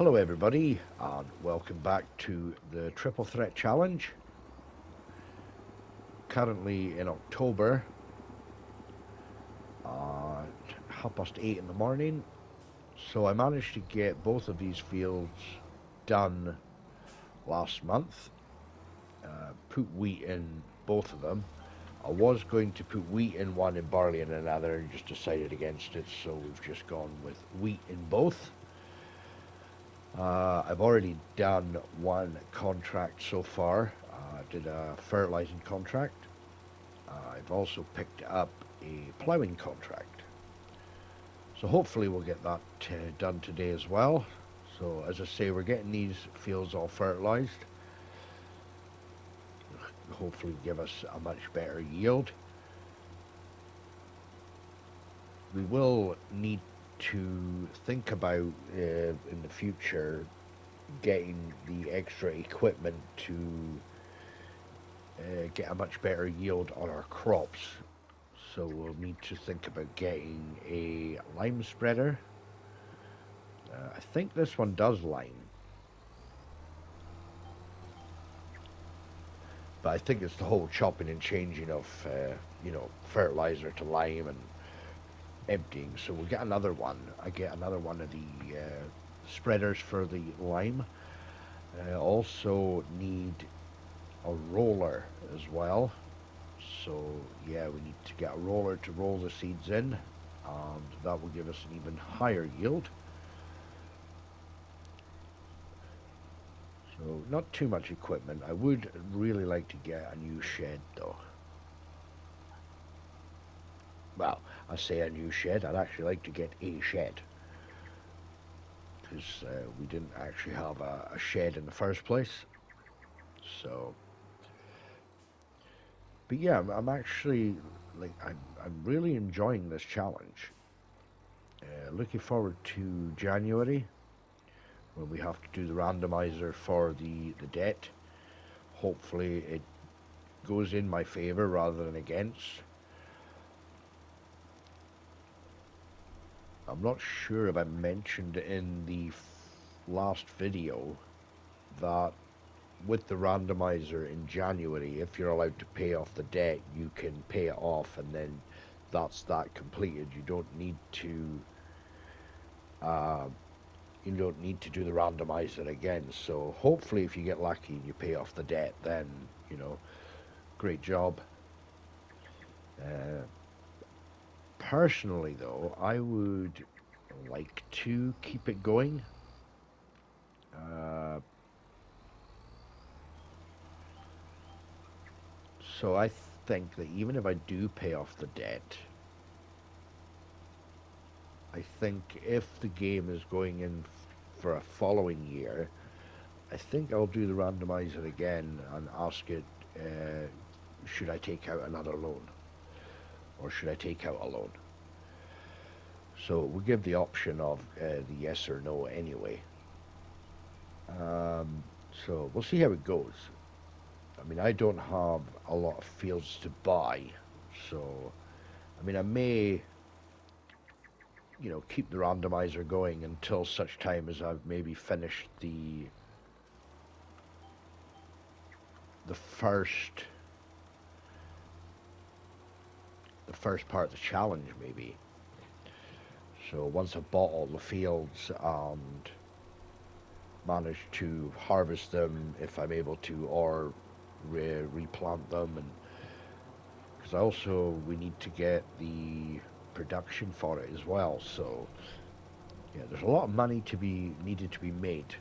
Hello everybody and welcome back to the Triple Threat Challenge. Currently in October at 8:30 in the morning. So I managed to get both of these fields done last month. Put wheat in both of them. I was going to put wheat in one and barley in another and just decided against it, so we've just gone with wheat in both. I've already done one contract so far. Did a fertilizing contract. I've also picked up a ploughing contract. So hopefully we'll get that done today as well. So as I say, we're getting these fields all fertilized. Hopefully give us a much better yield. We will need to think about in the future getting the extra equipment to get a much better yield on our crops. So we'll need to think about getting a lime spreader. I think this one does lime, but I think it's the whole chopping and changing of fertilizer to lime and emptying. So we'll get another one. I get another one of the spreaders for the lime. I also need a roller as well. So yeah, we need to get a roller to roll the seeds in, and that will give us an even higher yield. So not too much equipment. I would really like to get a new shed though. Well, I say a new shed, I'd actually like to get a shed. Because we didn't actually have a shed in the first place. So, but yeah, I'm actually, I'm really enjoying this challenge. Looking forward to January, when we have to do the randomizer for the debt. Hopefully it goes in my favor rather than against. I'm not sure if I mentioned in the last video that with the randomizer in January, if you're allowed to pay off the debt, you can pay it off, and then that's that completed. Uh, you don't need to do the randomizer again. So hopefully, if you get lucky and you pay off the debt, then great job. Uh, Personally, though, I would like to keep it going. Uh, so I think that even if I do pay off the debt, I think if the game is going in for a following year, I think I'll do the randomizer again and ask it, should I take out another loan? Or should I take out a loan? So we'll give the option of the yes or no anyway. Um, so we'll see how it goes. I mean, I don't have a lot of fields to buy, so I mean, I may, keep the randomizer going until such time as I've maybe finished the first the first part of the challenge, maybe. So once I've bought all the fields and managed to harvest them, if I'm able to, or replant them, and because also we need to get the production for it as well. So yeah, there's a lot of money to be needed to be made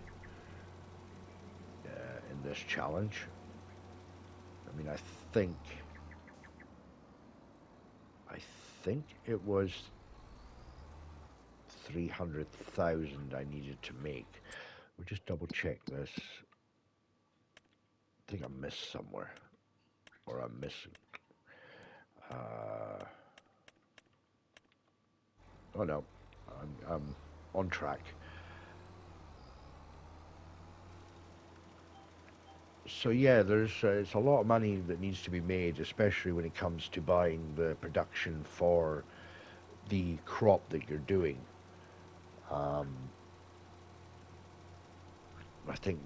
in this challenge. I mean, think I think it was 300,000 I needed to make. We'll just double check this. I think I missed somewhere, or I'm missing. Uh, oh no, I'm on track. So yeah, there's it's a lot of money that needs to be made, especially when it comes to buying the production for the crop that you're doing. Um, I think,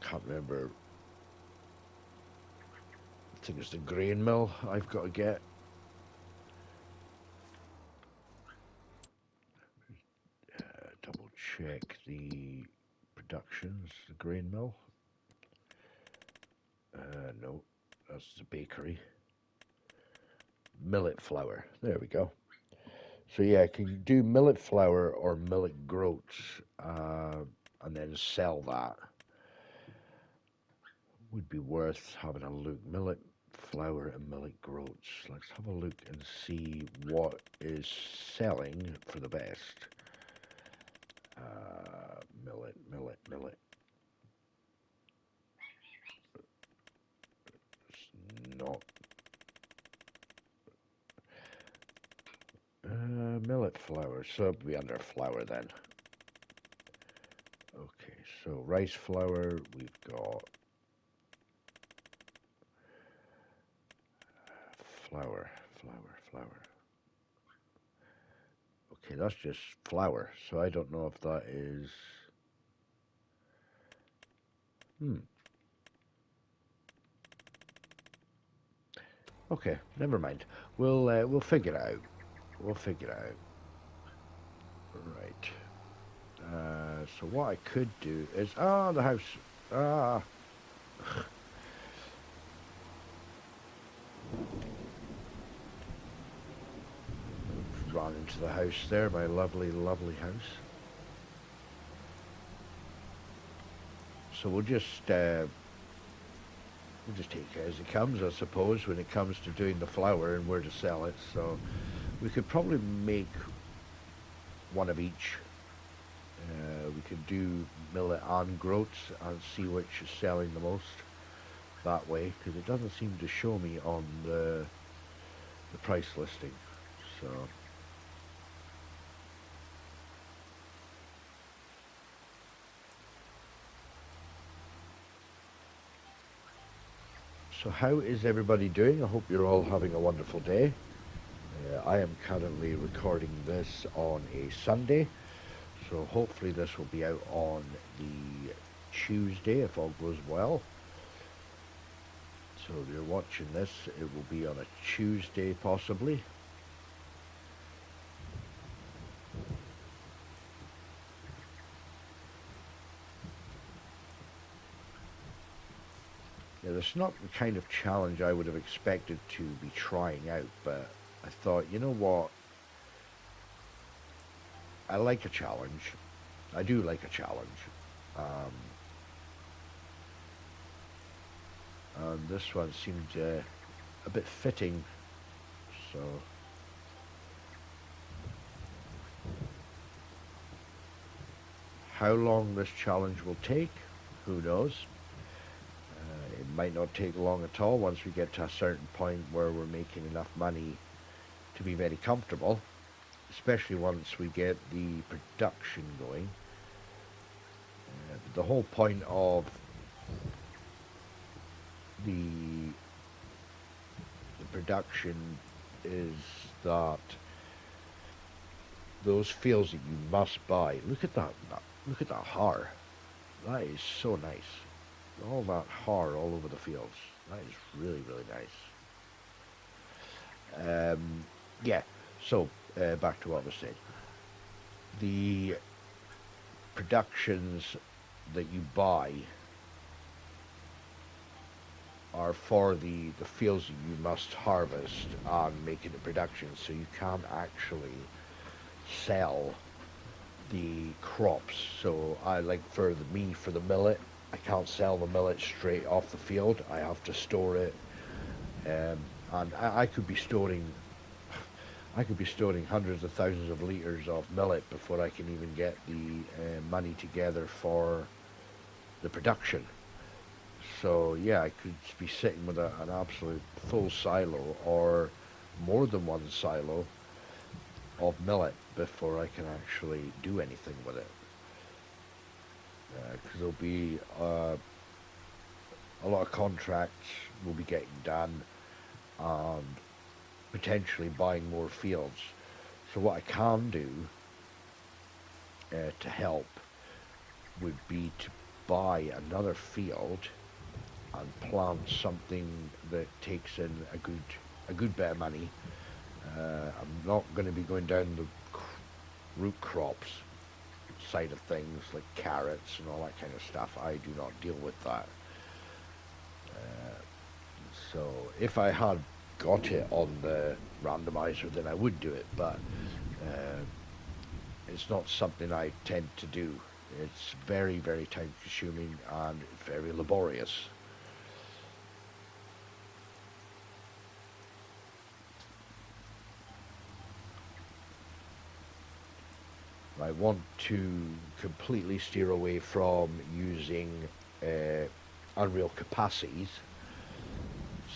can't remember, I think it's the grain mill I've got to get. Double check the productions, the grain mill. No, that's the bakery. Millet flour, there we go. So yeah, can you do millet flour or millet groats, and then sell that? Would be worth having a look. Millet flour and millet groats. Let's have a look and see what is selling for the best. Millet. It's not. Millet flour. So it'll be under flour then. Okay, so rice flour. We've got flour. Okay, that's just flour. So I don't know if that is. Okay, never mind. We'll figure it out. We'll figure it out. Right. So what I could do is the house. Ah, run into the house there. My lovely house. So we'll just take it as it comes, I suppose, when it comes to doing the flour and where to sell it. So we could probably make one of each. We could do millet and groats and see which is selling the most that way, because it doesn't seem to show me on the price listing. So how is everybody doing? I hope you're all having a wonderful day. I am currently recording this on a Sunday, so hopefully this will be out on the Tuesday if all goes well. So if you're watching this, it will be on a Tuesday possibly. Yeah, that's not the kind of challenge I would have expected to be trying out, but I thought, you know what? I like a challenge. I do like a challenge. Um, and this one seemed a bit fitting, so how long this challenge will take, who knows? It might not take long at all once we get to a certain point where we're making enough money to be very comfortable, especially once we get the production going. The whole point of the production is that those fields that you must buy. Look at that! Look at that har. That is so nice. All that har all over the fields. That is really nice. Yeah. So back to what I was saying. The productions that you buy are for the fields that you must harvest and make into production, so you can't actually sell the crops. So I like for the millet, I can't sell the millet straight off the field. I have to store it, and I could be storing hundreds of thousands of liters of millet before I can even get the money together for the production. So yeah, I could be sitting with an absolute full silo or more than one silo of millet before I can actually do anything with it. Because there'll be a lot of contracts will be getting done and potentially buying more fields. So what I can do to help would be to buy another field and plant something that takes in a good bit of money. I'm not going to be going down the root crops side of things like carrots and all that kind of stuff. I do not deal with that. So if I had got it on the randomizer, then I would do it, but uh, it's not something I tend to do. It's very, very time consuming and very laborious. I want to completely steer away from using uh, unreal capacities.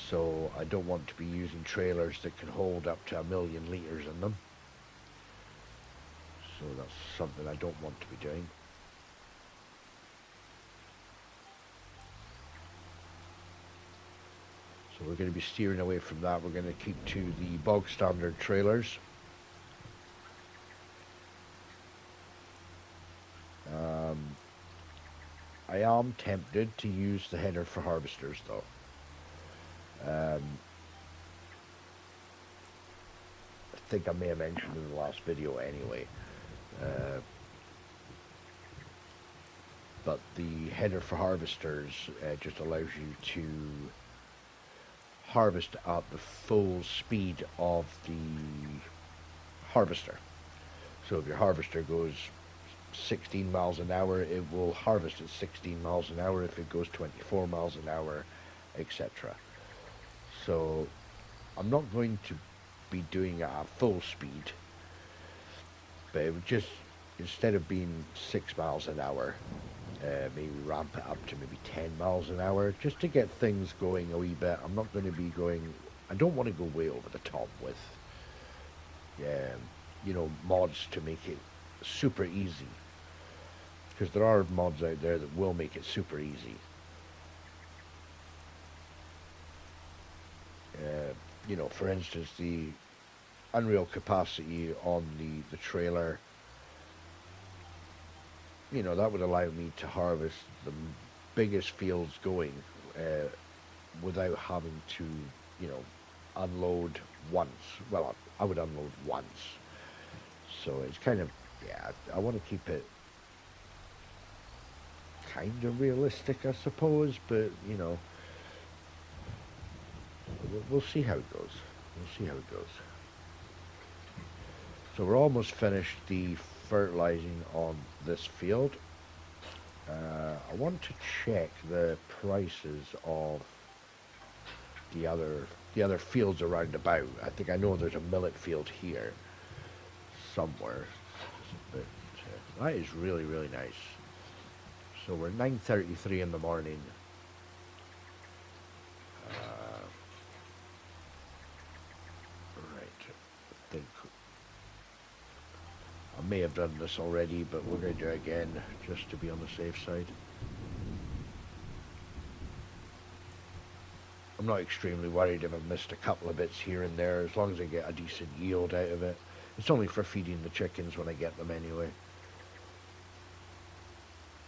So I don't want to be using trailers that can hold up to 1,000,000 litres in them. So that's something I don't want to be doing. So we're going to be steering away from that. We're going to keep to the bog standard trailers. Um, I am tempted to use the header for harvesters though. Um, I think I may have mentioned in the last video anyway. Uh, but the header for harvesters just allows you to harvest at the full speed of the harvester. So if your harvester goes 16 miles an hour, it will harvest at 16 miles an hour. If it goes 24 miles an hour, etc. So I'm not going to be doing it at full speed, but it would just, instead of being 6 miles an hour, maybe ramp it up to maybe 10 miles an hour, just to get things going a wee bit. I'm not going to be going, I don't want to go way over the top with, mods to make it super easy. Because there are mods out there that will make it super easy. For instance, the unreal capacity on the trailer, that would allow me to harvest the biggest fields going without having to, you know, unload once. Well, I would unload once. So it's kind of, yeah, I want to keep it kind of realistic, I suppose, but, we'll see how it goes. We'll see how it goes. So we're almost finished the fertilizing on this field. I want to check the prices of the other fields around about. I think I know there's a millet field here somewhere, but that is really, really nice. So we're 9:33 in the morning. Right, I think I may have done this already, but we're going to do it again just to be on the safe side. I'm not extremely worried if I've missed a couple of bits here and there, as long as I get a decent yield out of it. It's only for feeding the chickens when I get them anyway.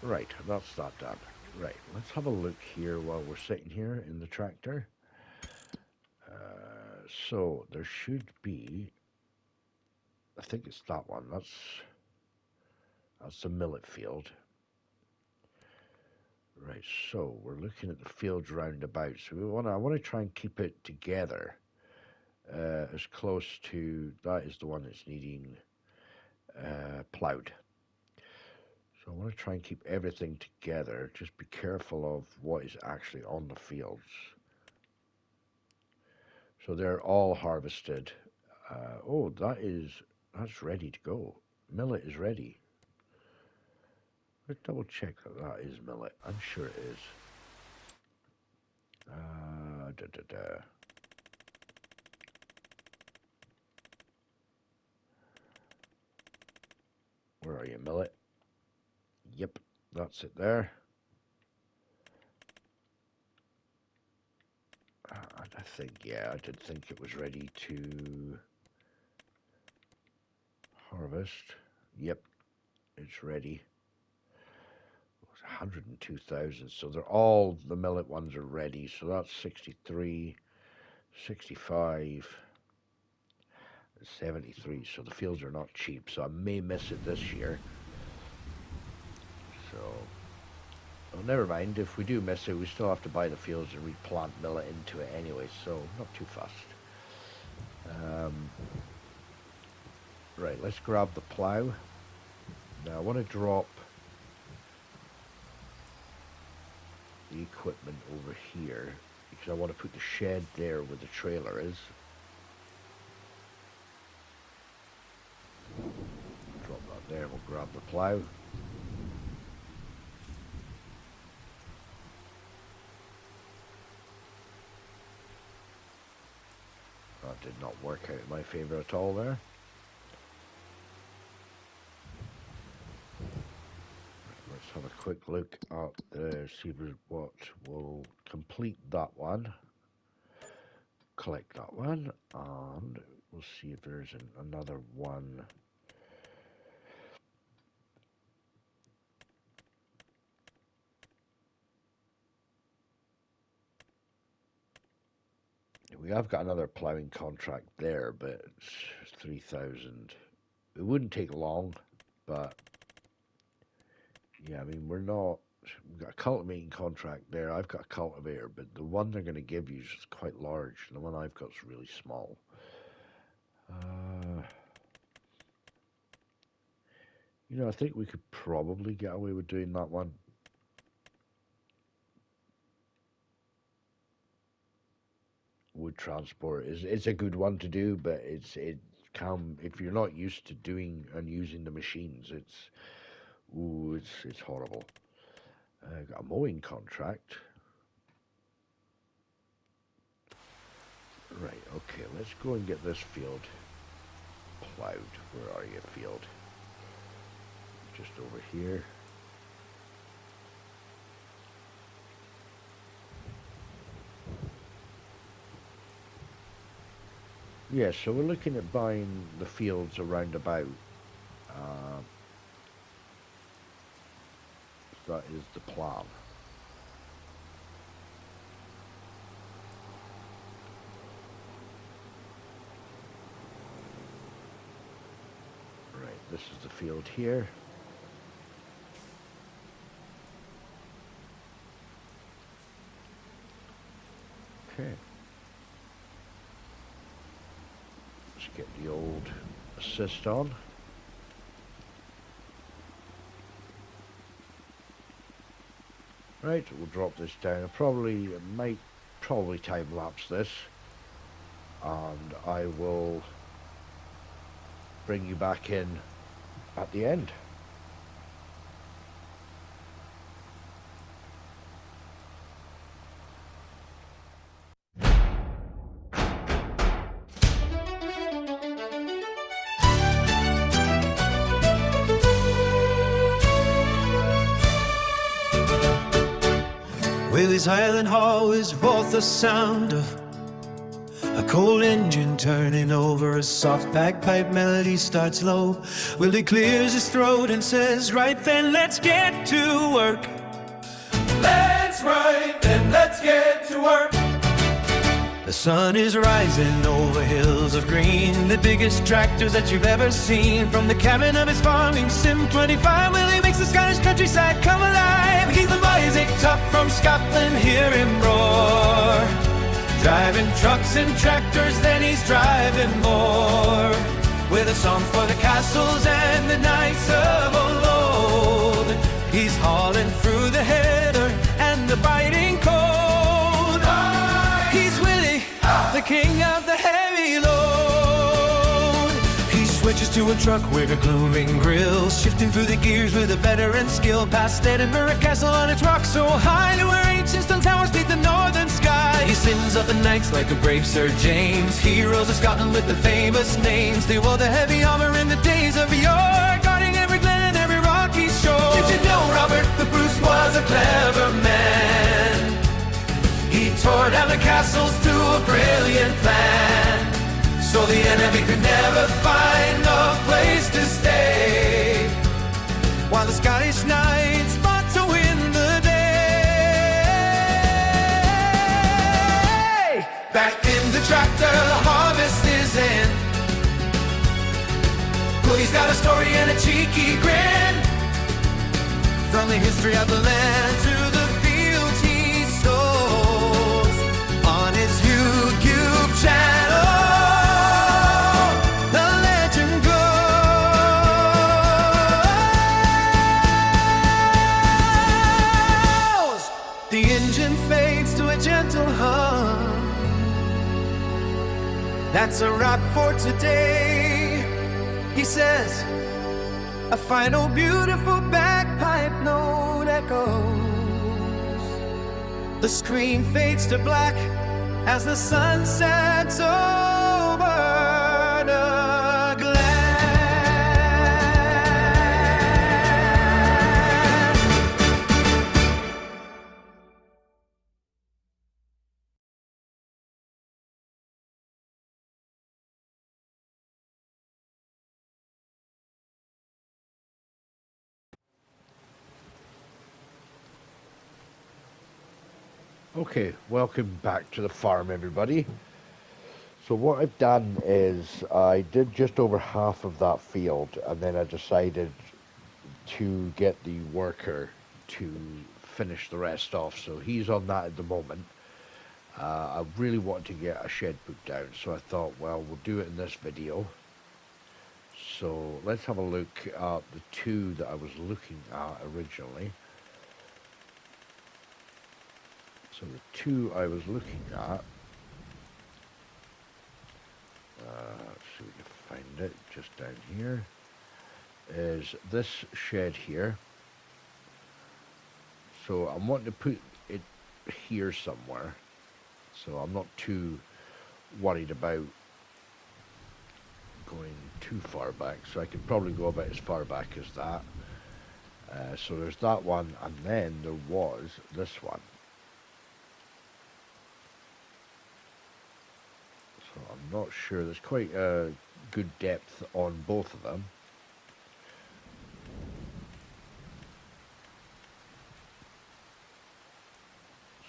Right, that's that done. Right, let's have a look here while we're sitting here in the tractor. So there should be, I think it's that one. That's the millet field. Right, so we're looking at the fields roundabout. So I want to try and keep it together as close to, that is the one that's needing ploughed. So I want to try and keep everything together. Just be careful of what is actually on the fields. So they're all harvested. That's ready to go. Millet is ready. Let's double check that that is millet. I'm sure it is. Da, da, da. Where are you, millet? Yep, that's it there. I think, yeah, I did think it was ready to harvest. Yep, it's ready. 102,000. So they're all, the millet ones are ready. So that's 63, 65, 73. So the fields are not cheap. So I may miss it this year. So, well, never mind. If we do miss it, we still have to buy the fields and replant millet into it anyway. So not too fast. Right, let's grab the plow. Now I want to drop the equipment over here because I want to put the shed there where the trailer is. Drop that there, we'll grab the plow. That did not work out in my favor at all there. Let's have a quick look at the see what will complete that one. Collect that one, and we'll see if there's another one. We have got another ploughing contract there, but it's 3,000. It wouldn't take long, but yeah, I mean, we've got a cultivating contract there. I've got a cultivator, but the one they're going to give you is quite large. The one I've got is really small. You know, I think we could probably get away with doing that one. Wood transport it's a good one to do, but it can, if you're not used to doing and using the machines, it's horrible. Got a mowing contract. Right, okay, let's go and get this field plowed. Where are you, field? Just over here. Yeah, so we're looking at buying the fields around about. That is the plan. Right, this is the field here. Okay. Let's get the old assist on. Right, we'll drop this down. I might time lapse this, and I will bring you back in at the end. Willie's Highland Hall is both the sound of a coal engine turning over. A soft bagpipe melody starts low. Willie clears his throat and says, right then, let's get to work. Let's right then, let's get to work. The sun is rising over hills of green, the biggest tractors that you've ever seen. From the cabin of his farming sim 25, Willie makes the Scottish countryside come alive. He's the Isaac Tuck from Scotland, hear him roar. Driving trucks and tractors, then he's driving more. With a song for the castles and the knights of old. He's hauling through the heather and the biting cold. He's Willie, the king of the heavy load. He switches to a truck with a glooming grill, shifting through the gears with a veteran skill. Past Edinburgh Castle on its rock so high, to where ancient stone towers beat the northern sky. He sings up the nights like a brave Sir James, heroes of Scotland with the famous names. They wore the heavy armor in the days of yore, guarding every glen and every rocky shore. Did you know, Robert, that Bruce was a clever man? He tore down the castles to a brilliant plan, so the enemy could never find a place to stay. While the Scottish knights fought to win tractor, the harvest is in. He's got a story and a cheeky grin. From the history of the land to the fields he sows on his YouTube channel, the legend goes. The engine fades to a gentle hum. That's a wrap for today. He says, a final beautiful bagpipe note echoes. The screen fades to black as the sun sets over the glass. Okay, welcome back to the farm, everybody. So what I've done is I did just over half of that field, and then I decided to get the worker to finish the rest off. So he's on that at the moment. I really wanted to get a shed put down, so I thought, well, we'll do it in this video. So let's have a look at the two that I was looking at originally. So the two I was looking at, let's see if we can find it, just down here, is this shed here. So I'm wanting to put it here somewhere, so I'm not too worried about going too far back, so I can probably go about as far back as that. So there's that one, and then there was this one. So I'm not sure, there's quite a good depth on both of them.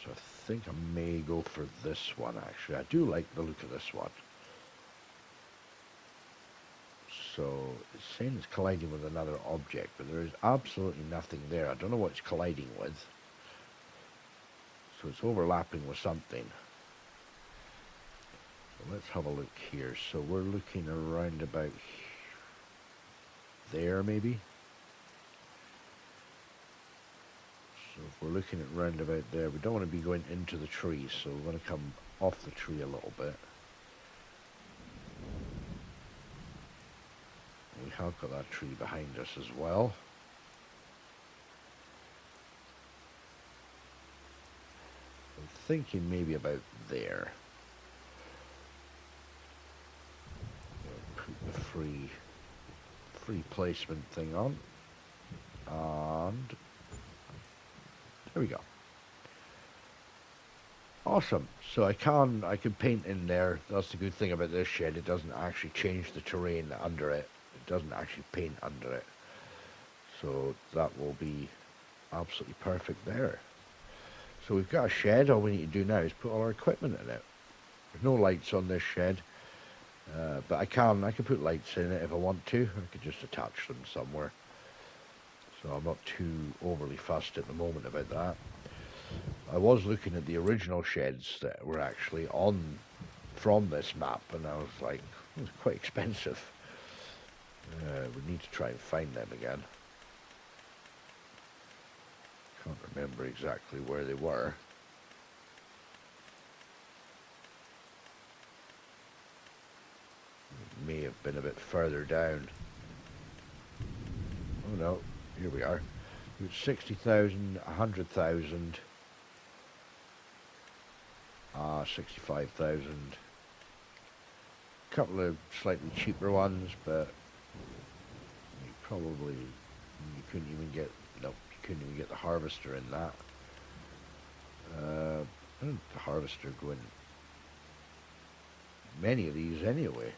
So I think I may go for this one actually. I do like the look of this one. So it's saying it's colliding with another object, but there is absolutely nothing there. I don't know what it's colliding with. So it's overlapping with something. So let's have a look here. So we're looking around about there maybe. So if we're looking at round about there, we don't want to be going into the tree, so we're going to come off the tree a little bit. We have got that tree behind us as well. I'm thinking maybe about there. Put the free placement thing on, and there we go. Awesome. So I can paint in there. That's the good thing about this shed. It doesn't actually change the terrain under it. It doesn't actually paint under it. So that will be absolutely perfect there. So we've got a shed. All we need to do now is put all our equipment in it. There's no lights on this shed, but I can put lights in it if I want to. I could just attach them somewhere. So I'm not too overly fussed at the moment about that. I was looking at the original sheds that were actually on from this map, and I was like, it was quite expensive. We need to try and find them again. Can't remember exactly where they were. It may have been a bit further down. Oh no, here we are. We've 60,000, 100,000, 65,000. A couple of slightly cheaper ones, but you couldn't even get, no, you couldn't even get the harvester in that. I think the harvester going many of these anyway.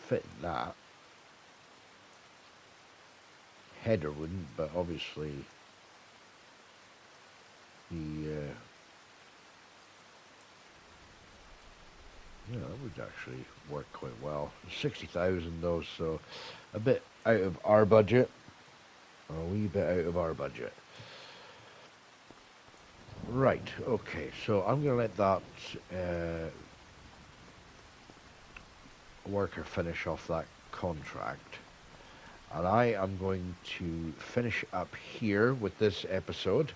Fit in that. Header wouldn't, but obviously the would actually work quite well. 60,000 though, so a bit out of our budget. A wee bit out of our budget. Right, okay, so I'm going to let that worker finish off that contract. And I am going to finish up here with this episode.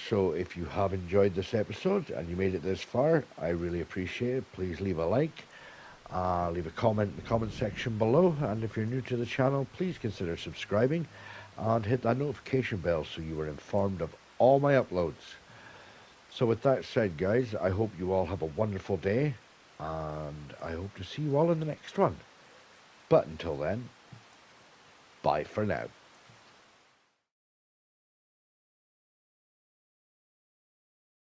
So if you have enjoyed this episode and you made it this far, I really appreciate it. Please leave a like, leave a comment in the comment section below. And if you're new to the channel, please consider subscribing and hit that notification bell so you are informed of all my uploads. So with that said, guys, I hope you all have a wonderful day, and I hope to see you all in the next one. But until then, bye for now.